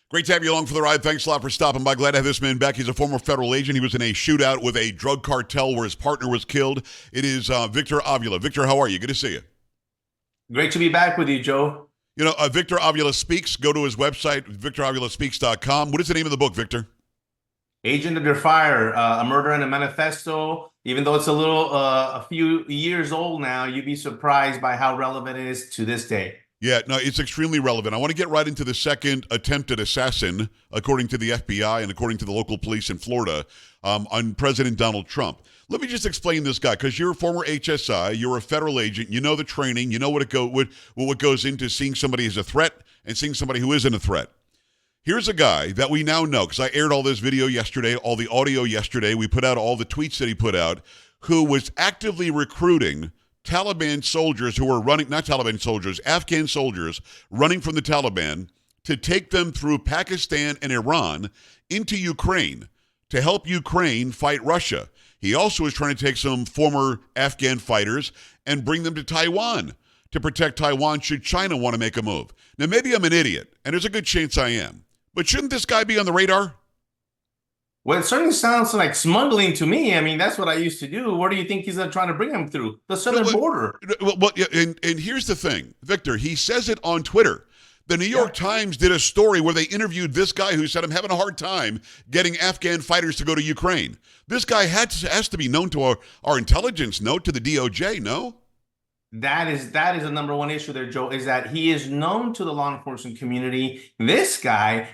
Great to have you along for the ride. Thanks a lot for stopping by. Glad to have this man back. He's a former federal agent. He was in a shootout with a drug cartel where his partner was killed. It is Victor Avila. Victor, how are you? Good to see you. Great to be back with you, Joe. You know, Victor Avila Speaks. Go to his website, victoravilaspeaks.com. What is the name of the book, Victor? Agent Under Fire, A Murder and a Manifesto. Even though it's a few years old now, you'd be surprised by how relevant it is to this day. Yeah, no, it's extremely relevant. I want to get right into the second attempted assassin, according to the FBI and according to the local police in Florida, on President Donald Trump. Let me just explain this guy, because you're a former HSI, you're a federal agent, you know the training, you know what goes into seeing somebody as a threat and seeing somebody who isn't a threat. Here's a guy that we now know, because I aired all this video yesterday, all the audio yesterday, we put out all the tweets that he put out, who was actively recruiting Taliban soldiers who were running, not Taliban soldiers, Afghan soldiers running from the Taliban to take them through Pakistan and Iran into Ukraine to help Ukraine fight Russia. He also was trying to take some former Afghan fighters and bring them to Taiwan to protect Taiwan should China want to make a move. Now, maybe I'm an idiot, and there's a good chance I am, but shouldn't this guy be on the radar? Well, it certainly sounds like smuggling to me. I mean, that's what I used to do. Where do you think he's trying to bring them through? The southern border. Well, and here's the thing, Victor, he says it on Twitter. The New York Times did a story where they interviewed this guy who said, I'm having a hard time getting Afghan fighters to go to Ukraine. This guy has to be known to our intelligence, no, to the DOJ, no? That is the number one issue there, Joe, is that he is known to the law enforcement community. This guy,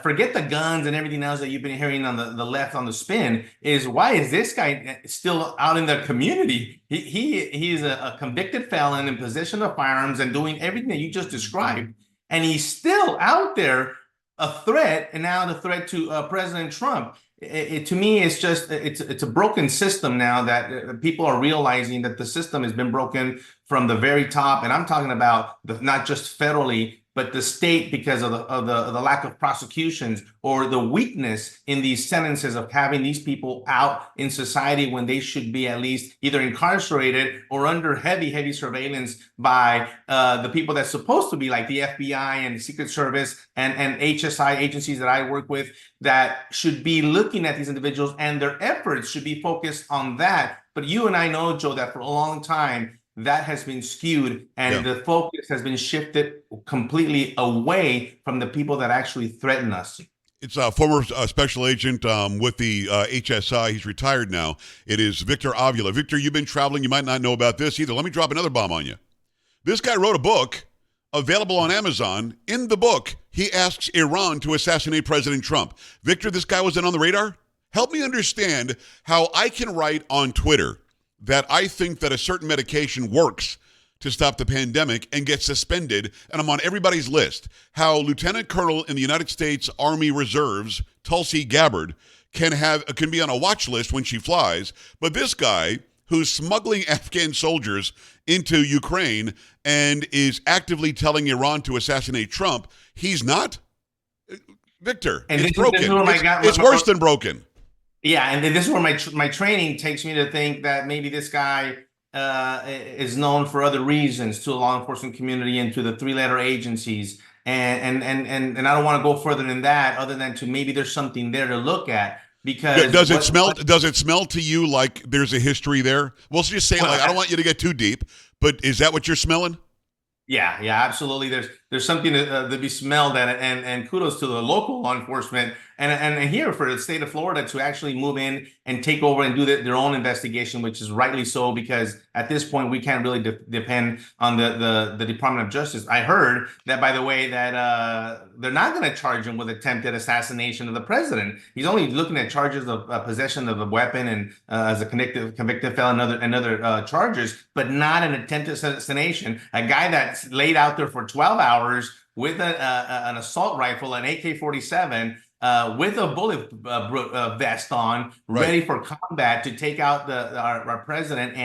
forget the guns and everything else that you've been hearing on the left on the spin, is why is this guy still out in the community? He's a convicted felon in possession of firearms and doing everything that you just described. And he's still out there, a threat, and now the threat to President Trump. To me, it's a broken system now that people are realizing that the system has been broken from the very top. And I'm talking about not just federally, but the state, because of the lack of prosecutions or the weakness in these sentences of having these people out in society when they should be at least either incarcerated or under heavy surveillance by the people that's supposed to be, like the FBI and the Secret Service and HSI agencies that I work with, that should be looking at these individuals, and their efforts should be focused on that. But you and I know, Joe, that for a long time, that has been skewed, and the focus has been shifted completely away from the people that actually threaten us. It's a former special agent with the HSI. He's retired now. It is Victor Avila. Victor, you've been traveling. You might not know about this either. Let me drop another bomb on you. This guy wrote a book available on Amazon. In the book, he asks Iran to assassinate President Trump. Victor, this guy wasn't on the radar? Help me understand how I can write on Twitter that I think that a certain medication works to stop the pandemic and get suspended, and I'm on everybody's list. How Lieutenant Colonel in the United States Army Reserves, Tulsi Gabbard, can be on a watch list when she flies, but this guy who's smuggling Afghan soldiers into Ukraine and is actively telling Iran to assassinate Trump, he's not? Victor, and it's broken. It's worse than broken. Yeah, and this is where my training takes me to think that maybe this guy is known for other reasons to the law enforcement community and to the three-letter agencies, and I don't want to go further than that, other than to maybe there's something there to look at. Because does it smell to you like there's a history there? We'll just say, like, I don't want you to get too deep, but is that what you're smelling? Yeah, absolutely. There's something to be smelled at, and kudos to the local law enforcement and here for the state of Florida to actually move in and take over and do their own investigation, which is rightly so, because at this point we can't really depend on the Department of Justice. I heard that, by the way, that they're not going to charge him with attempted assassination of the president. He's only looking at charges of possession of a weapon and as a convicted felon and other charges, but not an attempted assassination. A guy that's laid out there for 12 hours with an assault rifle, an AK-47, with a bullet vest on, ready for combat to take out our president,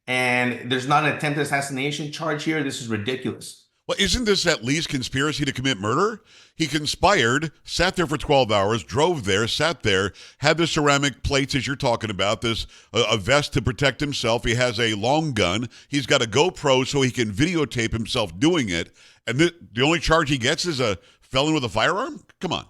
and there's not an attempted assassination charge here. This is ridiculous. Well, isn't this at least conspiracy to commit murder? He conspired, sat there for 12 hours, drove there, sat there, had the ceramic plates as you're talking about, this a vest to protect himself. He has a long gun. He's got a GoPro so he can videotape himself doing it. And the only charge he gets is a felon with a firearm? Come on.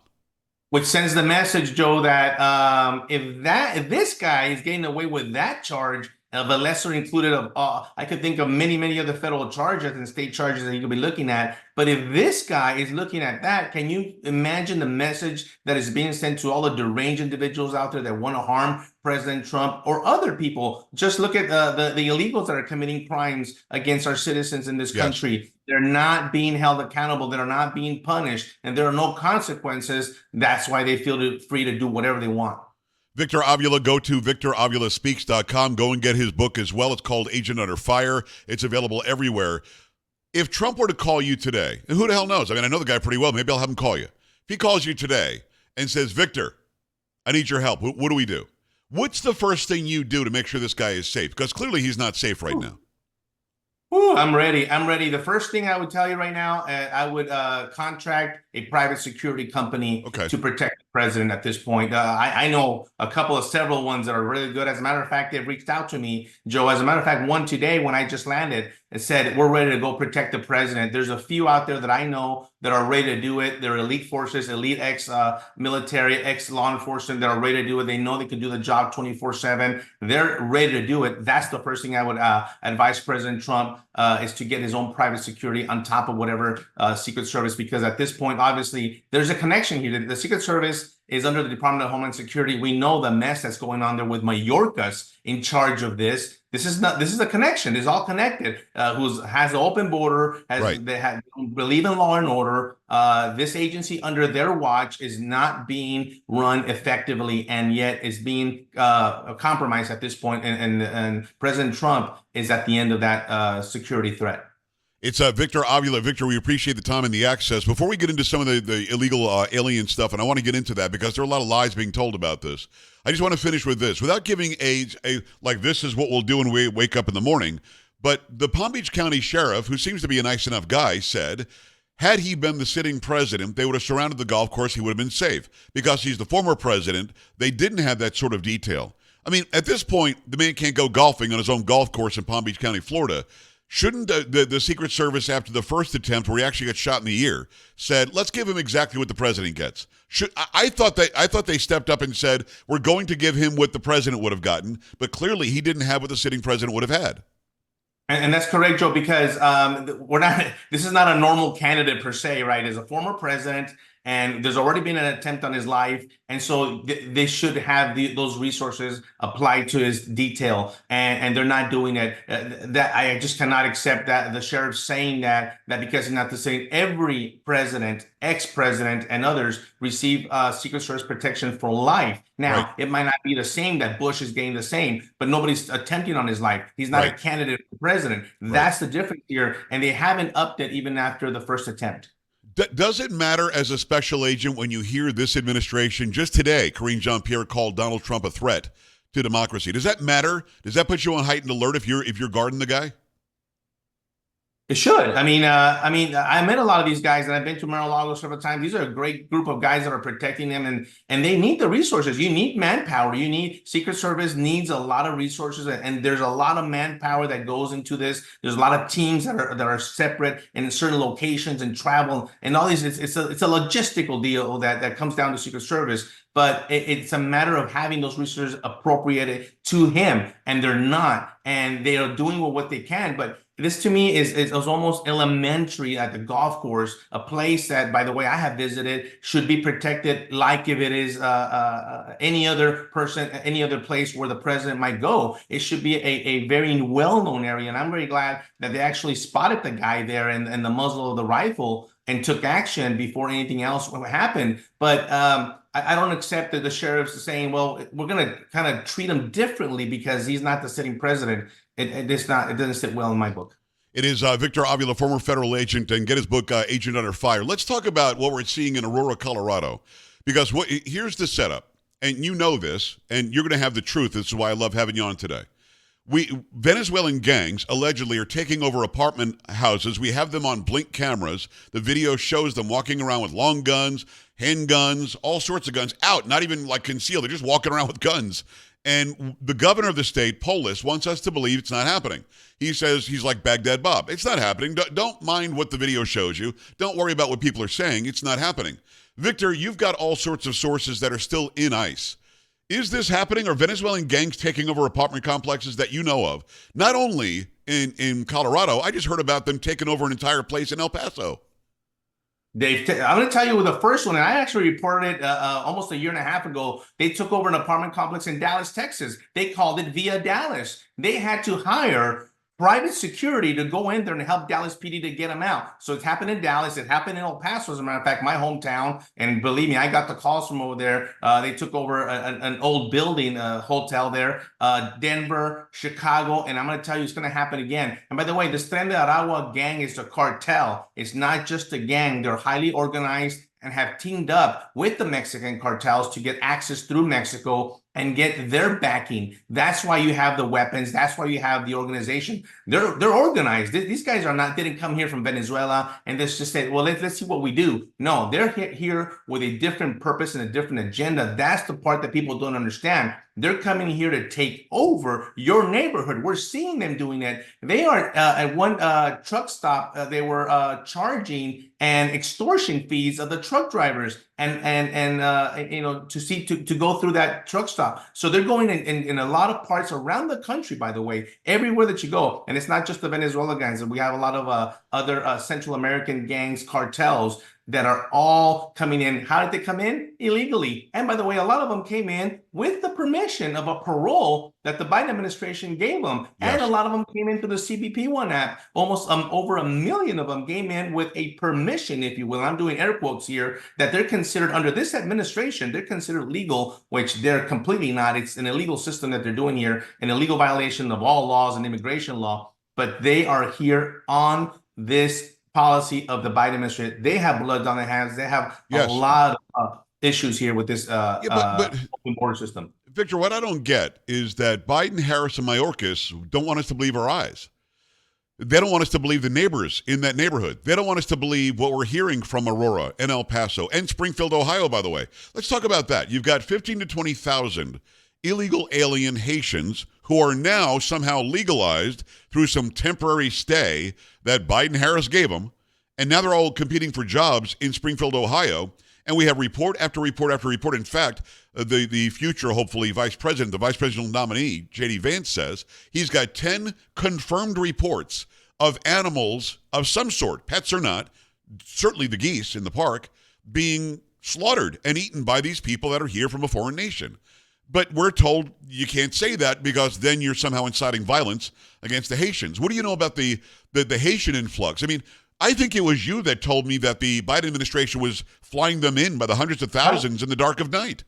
Which sends the message, Joe, that if this guy is getting away with that charge of a lesser included of, I could think of many other federal charges and state charges that you could be looking at. But if this guy is looking at that, can you imagine the message that is being sent to all the deranged individuals out there that want to harm President Trump or other people? Just look at the illegals that are committing crimes against our citizens in this country. They're not being held accountable. They're not being punished, and there are no consequences. That's why they feel free to do whatever they want. Victor Avila, go to victoravilaspeaks.com. Go and get his book as well. It's called Agent Under Fire. It's available everywhere. If Trump were to call you today, and who the hell knows? I mean, I know the guy pretty well. Maybe I'll have him call you. If he calls you today and says, Victor, I need your help. What do we do? What's the first thing you do to make sure this guy is safe? Because clearly he's not safe right now. Ooh, I'm ready. I'm ready. The first thing I would tell you right now, I would contract a private security company to protect the president at this point. I know several ones that are really good. As a matter of fact, they've reached out to me, Joe. As a matter of fact, one today when I just landed, it said, we're ready to go protect the president. There's a few out there that I know that are ready to do it. They're elite forces, elite ex-military, ex-law enforcement that are ready to do it. They know they can do the job 24/7. They're ready to do it. That's the first thing I would advise President Trump is to get his own private security on top of whatever Secret Service, because at this point, obviously, there's a connection here. The Secret Service is under the Department of Homeland Security. We know the mess that's going on there with Mayorkas in charge of this. This is a connection. It's all connected. Who has an open border, they believe in law and order. This agency under their watch is not being run effectively, and yet is being compromised at this point. And President Trump is at the end of that security threat. It's Victor Avila. Victor, we appreciate the time and the access. Before we get into some of the illegal alien stuff, and I want to get into that because there are a lot of lies being told about this, I just want to finish with this. Without giving a like this is what we'll do when we wake up in the morning, but the Palm Beach County Sheriff, who seems to be a nice enough guy, said had he been the sitting president, they would have surrounded the golf course. He would have been safe. Because he's the former president, they didn't have that sort of detail. I mean, at this point, the man can't go golfing on his own golf course in Palm Beach County, Florida. Shouldn't the Secret Service, after the first attempt where he actually got shot in the ear, said, let's give him exactly what the president gets? I thought they stepped up and said, we're going to give him what the president would have gotten, but clearly he didn't have what the sitting president would have had. And that's correct, Joe, because this is not a normal candidate per se, right? As a former president, and there's already been an attempt on his life. And so they should have those resources applied to his detail. And they're not doing it. That I just cannot accept that the sheriff saying that because he's not the same. Every president, ex-president, and others receive Secret Service protection for life. Now, It might not be the same that Bush is getting the same, but nobody's attempting on his life. He's not a candidate for president. That's the difference here. And they haven't upped it even after the first attempt. Does it matter as a special agent when you hear this administration, just today, Karine Jean-Pierre called Donald Trump a threat to democracy? Does that matter? Does that put you on heightened alert if you're guarding the guy? It should. I met a lot of these guys, and I've been to Mar-a-Lago several times. These are a great group of guys that are protecting them, and they need the resources. You need manpower. You need Secret Service needs a lot of resources, and there's a lot of manpower that goes into this. There's a lot of teams that are separate in certain locations and travel and all these. It's a logistical deal that comes down to Secret Service. But it's a matter of having those resources appropriated to him, and they're not, and they are doing what they can. But this to me is almost elementary at the golf course, a place that, by the way, I have visited, should be protected like if it is any other person, any other place where the president might go. It should be a very well-known area, and I'm very glad that they actually spotted the guy there and the muzzle of the rifle and took action before anything else happened. But I don't accept that the sheriff's saying, well, we're going to kind of treat him differently because he's not the sitting president. It doesn't sit well in my book. It is Victor Avila, former federal agent, and get his book, Agent Under Fire. Let's talk about what we're seeing in Aurora, Colorado, because here's the setup, and you know this, and you're going to have the truth. This is why I love having you on today. Venezuelan gangs allegedly are taking over apartment houses. We have them on Blink cameras. The video shows them walking around with long guns, handguns, all sorts of guns out, not even like concealed. They're just walking around with guns. And the governor of the state, Polis, wants us to believe it's not happening. He says he's like Baghdad Bob. It's not happening. Don't mind what the video shows you. Don't worry about what people are saying. It's not happening. Victor, you've got all sorts of sources that are still in ICE. Is this happening? Are Venezuelan gangs taking over apartment complexes that you know of? Not only in Colorado, I just heard about them taking over an entire place in El Paso. I'm going to tell you with the first one, and I actually reported it almost a year and a half ago. They took over an apartment complex in Dallas, Texas. They called it Via Dallas. They had to hire private security to go in there and help Dallas PD to get them out. So it's happened in Dallas. It happened in El Paso, as a matter of fact, my hometown. And believe me, I got the calls from over there. They took over an old building, hotel there, Denver, Chicago. And I'm going to tell you, it's going to happen again. And by the way, this Tren de Aragua gang is a cartel. It's not just a gang. They're highly organized and have teamed up with the Mexican cartels to get access through Mexico and get their backing. That's why you have the weapons. That's why you have the organization. They're organized. These guys didn't come here from Venezuela and let's just say, well, let's see what we do. No, they're here with a different purpose and a different agenda. That's the part that people don't understand. They're coming here to take over your neighborhood. We're seeing them doing it. They are at one truck stop. They were charging and extortion fees of the truck drivers and you know, to go through that truck stop. So they're going in a lot of parts around the country, by the way, everywhere that you go. And it's not just the Venezuela gangs. We have a lot of other Central American gangs, cartels that are all coming in. How did they come in? Illegally. And by the way, a lot of them came in with the permission of a parole that the Biden administration gave them. Yes. And a lot of them came in through the CBP One app. Almost over 1 million of them came in with a permission, if you will. I'm doing air quotes here, that they're considered under this administration, they're considered legal, which they're completely not. It's an illegal system that they're doing here, an illegal violation of all laws and immigration law. But they are here on this policy of the Biden administration. They have blood on their hands. They have a lot of issues here with this open border system. Victor, what I don't get is that Biden, Harris, and Mayorkas don't want us to believe our eyes. They don't want us to believe the neighbors in that neighborhood. They don't want us to believe what we're hearing from Aurora and El Paso and Springfield, Ohio, by the way. Let's talk about that. You've got 15 to 20,000 illegal alien Haitians who are now somehow legalized through some temporary stay that Biden Harris gave them. And now they're all competing for jobs in Springfield, Ohio. And we have report after report after report. In fact, the future, hopefully, the vice presidential nominee, J.D. Vance, says he's got 10 confirmed reports of animals of some sort, pets or not, certainly the geese in the park, being slaughtered and eaten by these people that are here from a foreign nation. But we're told you can't say that because then you're somehow inciting violence against the Haitians. What do you know about the Haitian influx? I mean, I think it was you that told me that the Biden administration was flying them in by the hundreds of thousands in the dark of night.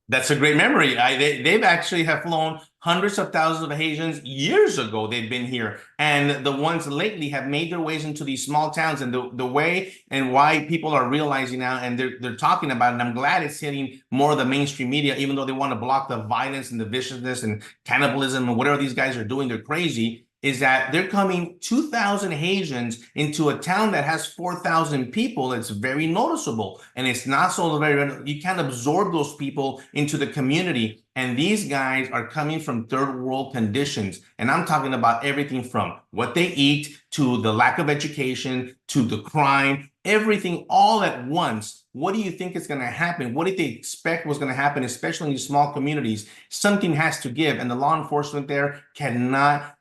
That's a great memory. They've actually have flown hundreds of thousands of Haitians years ago. They've been here. And the ones lately have made their ways into these small towns. And the way and why people are realizing now, and they're talking about it, and I'm glad it's hitting more of the mainstream media, even though they want to block the violence and the viciousness and cannibalism and whatever these guys are doing, they're crazy, is that they're coming 2,000 Haitians into a town that has 4,000 people. It's very noticeable. And it's not so very, you can't absorb those people into the community. And these guys are coming from third world conditions. And I'm talking about everything from what they eat to the lack of education to the crime, everything all at once. What do you think is going to happen? What did they expect was going to happen, especially in these small communities? Something has to give. And the law enforcement there cannot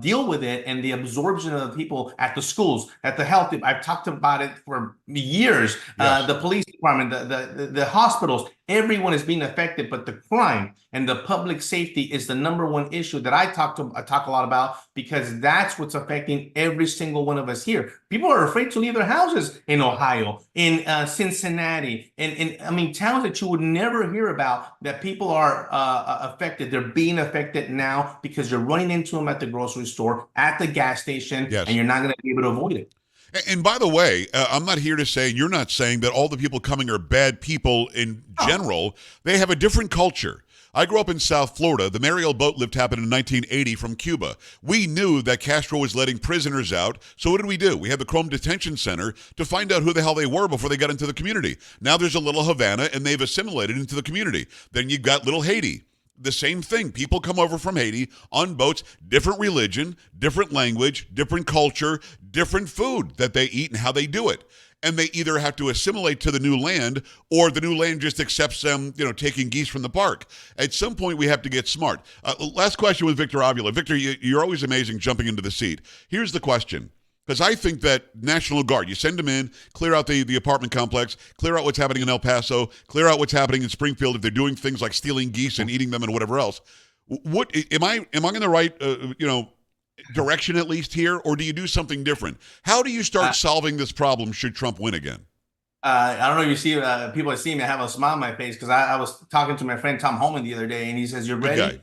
deal with it, and the absorption of the people at the schools, at the health. I've talked about it for years. Yes. The police department, the hospitals, everyone is being affected, but the crime and the public safety is the number one issue that I talk a lot about, because that's what's affecting every single one of us here. People are afraid to leave their houses in Ohio, in Cincinnati, in I mean, towns that you would never hear about, that people are affected. They're being affected now because you're running into them at the grocery store, at the gas station, yes, and you're not going to be able to avoid it. And by the way, I'm not here to say, you're not saying that all the people coming are bad people in general. They have a different culture. I grew up in South Florida. The Mariel boat lift happened in 1980 from Cuba. We knew that Castro was letting prisoners out. So what did we do? We had the Chrome Detention Center to find out who the hell they were before they got into the community. Now there's a little Havana, and they've assimilated into the community. Then you've got little Haiti. the same thing. People come over from Haiti on boats, different religion, different language, different culture, different food that they eat and how they do it. And they either have to assimilate to the new land, or the new land just accepts them, taking geese from the park. At some point, we have to get smart. Last question with Victor Avila. Victor, you're always amazing jumping into the seat. Here's the question. Because I think that National Guard, you send them in, clear out the apartment complex, clear out what's happening in El Paso, clear out what's happening in Springfield if they're doing things like stealing geese and eating them and whatever else. What am I in the right, direction at least here, or do you do something different? How do you start solving this problem should Trump win again? I don't know if you see people are seeing me. I have a smile on my face because I was talking to my friend Tom Holman the other day, and he says, "You're ready?"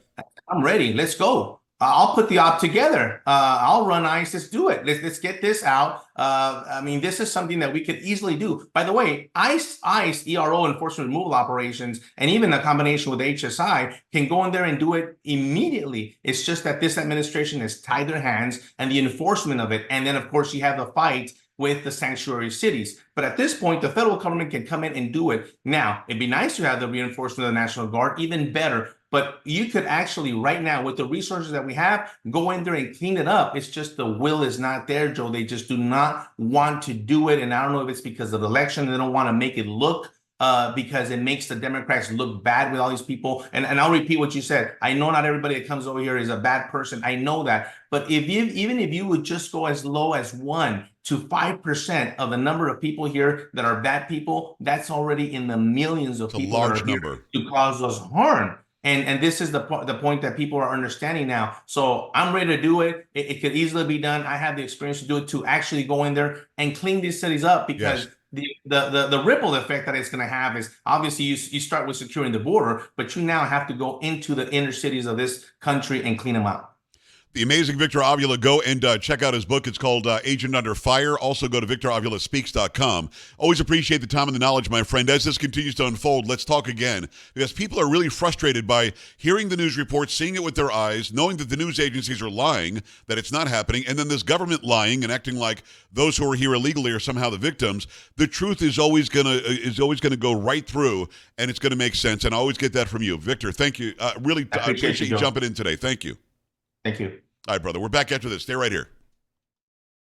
I'm ready. Let's go. I'll put the op together. I'll run ICE. Let's do it. Let's get this out. This is something that we could easily do. By the way, ICE, ERO, enforcement removal operations, and even a combination with HSI can go in there and do it immediately. It's just that this administration has tied their hands and the enforcement of it. And then, of course, you have the fight with the sanctuary cities. But at this point, the federal government can come in and do it. Now, it'd be nice to have the reinforcement of the National Guard, even better. But you could actually, right now, with the resources that we have, go in there and clean it up. It's just the will is not there, Joe. They just do not want to do it. And I don't know if it's because of the election. They don't want to make it look because it makes the Democrats look bad with all these people. And I'll repeat what you said. I know not everybody that comes over here is a bad person. I know that. But even if you would just go as low as 1 to 5% of the number of people here that are bad people, that's already in the millions of people. A large number to cause us harm. And this is the point that people are understanding now. So I'm ready to do it. It could easily be done. I have the experience to do it, to actually go in there and clean these cities up, because the ripple effect that it's going to have is obviously you start with securing the border, but you now have to go into the inner cities of this country and clean them up. The amazing Victor Avila. Go and check out his book. It's called Agent Under Fire. Also go to victoravilaspeaks.com. Always appreciate the time and the knowledge, my friend. As this continues to unfold, let's talk again, because people are really frustrated by hearing the news reports, seeing it with their eyes, knowing that the news agencies are lying, that it's not happening, and then this government lying and acting like those who are here illegally are somehow the victims. The truth is always gonna go right through, and it's gonna make sense. And I always get that from you, Victor. Thank you. I appreciate you jumping in today. Thank you. Thank you. All right, brother. We're back after this. Stay right here.